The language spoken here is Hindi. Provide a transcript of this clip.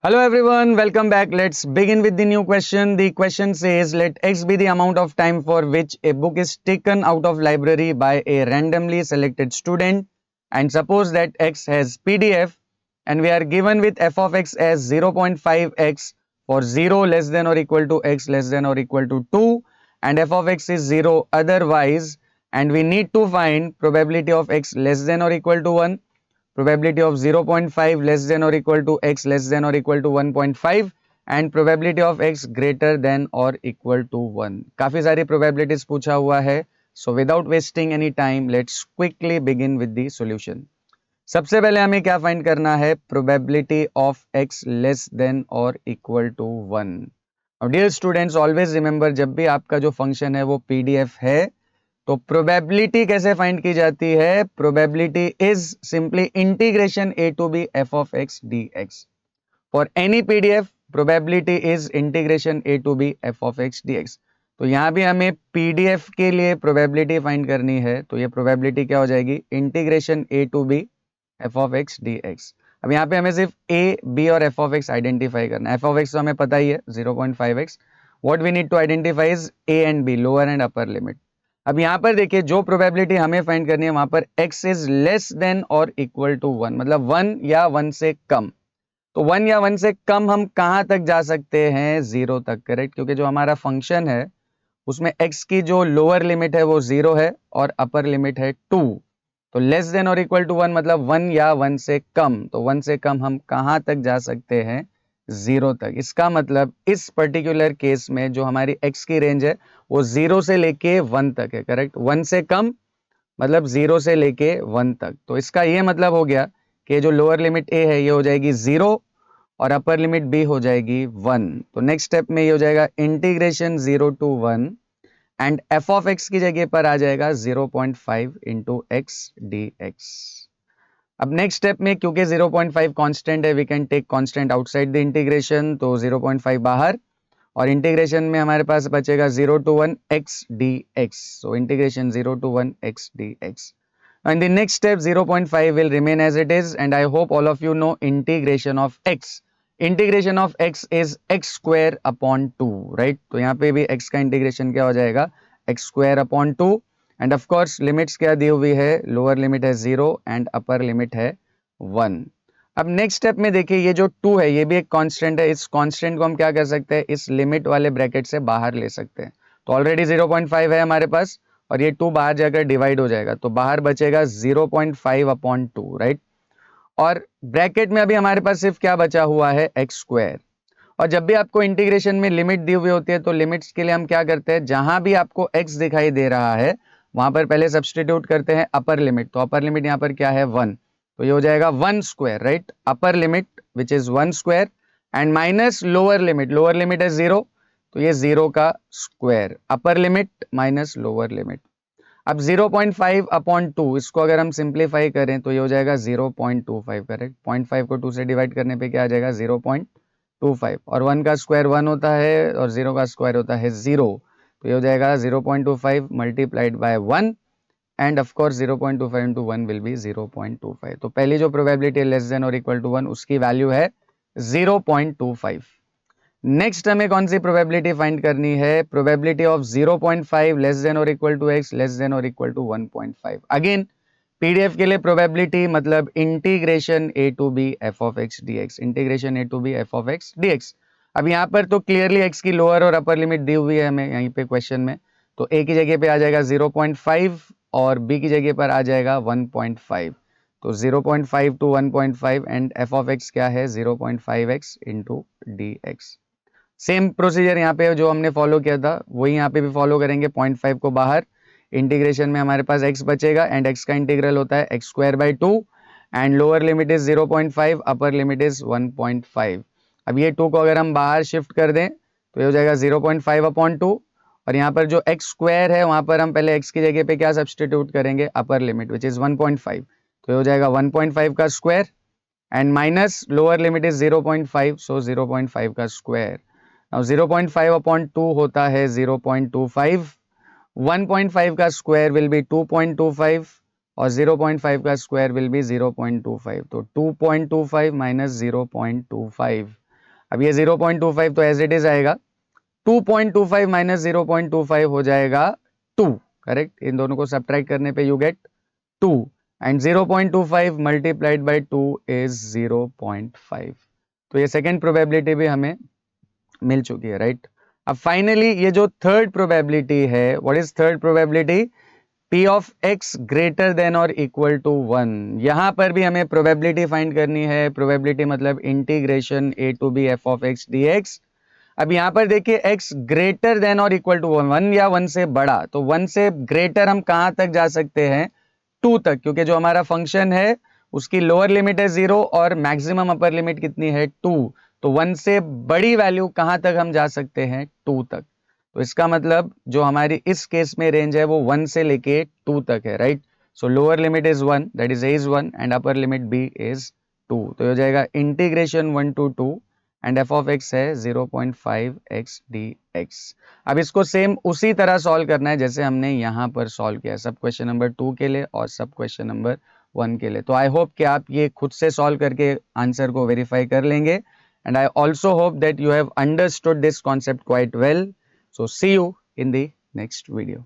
Hello everyone, welcome back. Let's begin with the new question. The question says let x be the amount of time for which a book is taken out of library by a randomly selected student, and suppose that x has PDF and we are given with f of x as 0.5x for 0 less than or equal to x less than or equal to 2 and f of x is 0 otherwise, and we need to find probability of x less than or equal to 1, probability of 0.5 less than or equal to x less than or equal to 1.5 and probability of x greater than or equal to 1. काफी सारी probabilities पूछा हुआ है. So without wasting any time, let's quickly begin with the solution. सबसे पहले हमें क्या फाइंड करना है? probability of x less than or equal to 1. Now dear students, always remember जब भी आपका जो फंक्शन है वो PDF है तो प्रोबेबिलिटी कैसे फाइंड की जाती है? Probability is simply integration A to B F of X D X. For any PDF probability is integration A to B F of X D X. तो यहाँ भी हमें पीडीएफ के लिए प्रोबेबिलिटी फाइंड करनी है, तो ये प्रोबेबिलिटी क्या हो जाएगी? Integration A to B F of X D X. अब यहाँ पे हमें सिर्फ ए बी और एफ ऑफ एक्स आइडेंटिफाई करना है. एफ ऑफ एक्स तो हमें पता ही है 0.5x. What we need to identify is A and B, lower and upper limit. अब यहां पर देखिए जो प्रोबेबिलिटी हमें फाइंड करनी है वहां पर x इज लेस देन और इक्वल टू 1, मतलब 1 या 1 से कम. तो 1 या 1 से कम हम कहां तक जा सकते हैं? 0 तक, करेक्ट. क्योंकि जो हमारा फंक्शन है उसमें x की जो लोअर लिमिट है वो 0 है और अपर लिमिट है 2. तो लेस देन और इक्वल टू 1 मतलब 1 या 1 से कम. तो 1 से कम हम कहां तक जा सकते हैं? 0 तक. इसका मतलब इस पर्टिकुलर केस में जो हमारी x की रेंज है वो 0 से लेके 1 तक है, करेक्ट. 1 से कम मतलब 0 से लेके 1 तक. तो इसका ये मतलब हो गया कि जो लोअर लिमिट a है ये हो जाएगी 0 और अपर लिमिट b हो जाएगी 1. तो नेक्स्ट स्टेप में ये हो जाएगा integration 0 to 1 and f of x की जगह पर आ जाएगा 0.5 इंटू एक्स डी एक्स. अब नेक्स्ट स्टेप में क्योंकि 0.5 कांस्टेंट है, we can take constant outside the integration. तो 0.5 बाहर और इंटीग्रेशन में हमारे पास बचेगा 0 to 1 x dx. So integration 0 to 1 x dx. And the next step 0.5 will remain as it is, and I hope all of you know integration of x. Integration of x is x square upon 2, right? तो यहाँ पे भी x का इंटीग्रेशन क्या हो जाएगा? x square upon 2. End of course limits क्या दी हुई है? लोअर लिमिट है 0 एंड अपर लिमिट है 1. अब नेक्स्ट स्टेप में देखिए ये जो 2 है ये भी एक कांस्टेंट है. इस कांस्टेंट को हम क्या कर सकते हैं? इस लिमिट वाले ब्रैकेट से बाहर ले सकते हैं. तो ऑलरेडी 0.5 है हमारे पास और ये 2 बाहर जाकर डिवाइड हो जाएगा, तो बाहर बचेगा 0.5 अपॉन 2, राइट. और ब्रैकेट में अभी हमारे पास सिर्फ क्या बचा हुआ है? X square. और जब भी आपको इंटीग्रेशन में लिमिट दी हुई होती है तो लिमिट्स के लिए हम क्या करते हैं? जहां भी आपको x दिखाई दे रहा है वहां पर पहले सब्सटीट्यूट करते हैं अपर लिमिट. तो अपर लिमिट यहाँ पर क्या है? 1. तो ये हो जाएगा 1 square, right. Upper limit which is 1 square and minus lower limit. Lower limit है 0, तो ये 0 का square. Upper limit minus lower limit. अब 0.5 अपॉन 2 इसको अगर हम सिंप्लीफाई करें तो ये हो जाएगा 0.25, करेक्ट. 0.5 को 2 से डिवाइड करने पे क्या आ जाएगा? 0.25. और 1 का स्क्वायर 1 होता है और 0 का स्क्वायर होता है 0. तो ये हो जाएगा 0.25 multiplied by 1 end of course 0.25 into 1 will be 0.25. तो पहली जो प्रोबेबिलिटी है लेस देन और इक्वल टू 1 उसकी वैल्यू है 0.25. नेक्स्ट हमें कौन सी प्रोबेबिलिटी फाइंड करनी है? प्रोबेबिलिटी ऑफ 0.5 लेस देन और equal to x less than और इक्वल टू 1.5. अगेन पीडीएफ के लिए प्रोबेबिलिटी मतलब integration a to b f of x dx. Integration a to b f of x dx. अब यहाँ पर तो क्लियरली x की लोअर और अपर लिमिट दी हुई है हमें यहीं पे क्वेश्चन में. तो a की जगह पे आ जाएगा 0.5 और b की जगह पर आ जाएगा 1.5. तो 0.5 to 1.5 and f of x क्या है? 0.5x into dx. Same procedure यहाँ पे जो हमने फॉलो किया था वही यहाँ पे भी फॉलो करेंगे. 0.5 को बाहर, इंटीग्रेशन में हमारे पास x बचेगा एंड x का इंटीग्रल होता है x square by 2 and lower limit is 0.5, upper limit is 1.5. अब ये 2 को अगर हम बाहर शिफ्ट कर दें तो ये हो जाएगा 0.5 अपॉन 2 और यहाँ पर जो x स्क्वायर है वहां पर हम पहले x की जगह पे क्या सब्सटीट्यूट करेंगे? Upper limit which is 1.5. तो ये हो जाएगा 1.5 का square and minus lower limit is 0.5, सो 0.5 का स्क्वायर. Now 0.5 अपॉन 2 होता है 0.25. 1.5 का स्क्वायर विल बी 2.25 और 0.5 का स्क्वायर विल बी 0.25. तो 2.25 माइनस 0.25 अब ये 0.25 तो एज इट इज आएगा, 2.25 माइनस 0.25 हो जाएगा 2, करेक्ट। इन दोनों को सब्ट्रैक्ट करने पे you get 2 and 0.25 multiplied by 2 is 0.5। तो ये सेकेंड प्रोबेबिलिटी भी हमें मिल चुकी है, राइट। अब फाइनली ये जो थर्ड प्रोबेबिलिटी है, what is third probability? P of x greater than और इक्वल टू 1। यहां पर भी हमें प्रोबेबिलिटी फाइंड करनी है। प्रोबेबिलिटी मतलब integration a to b f of x dx। अब यहां पर देखिए x ग्रेटर देन और इक्वल टू 1 या 1 से बड़ा, तो 1 से ग्रेटर हम कहां तक जा सकते हैं? 2 तक, क्योंकि जो हमारा फंक्शन है उसकी लोअर लिमिट है 0 और मैक्सिमम अपर लिमिट कितनी है? 2। तो 1 से बड़ी वैल्यू कहां तक हम जा सकते हैं? 2 तक। तो इसका मतलब जो हमारी इस केस में रेंज है वो 1 से लेके 2 तक है, right. So lower limit is 1, that is a is 1 and upper limit b is 2। तो हो जाएगा integration 1 to 2 and f of x है 0.5x dx। अब इसको सेम उसी तरह सॉल्व करना है जैसे हमने यहाँ पर सॉल्व किया, सब क्वेश्चन नंबर 2 के लिए और सब क्वेश्चन नंबर 1 के लिए। तो आई होप कि आप ये खुद से सॉल्व करके आंसर को वेरीफाई कर लेंगे and I also hope that you have understood this concept quite well. So see you in the next video.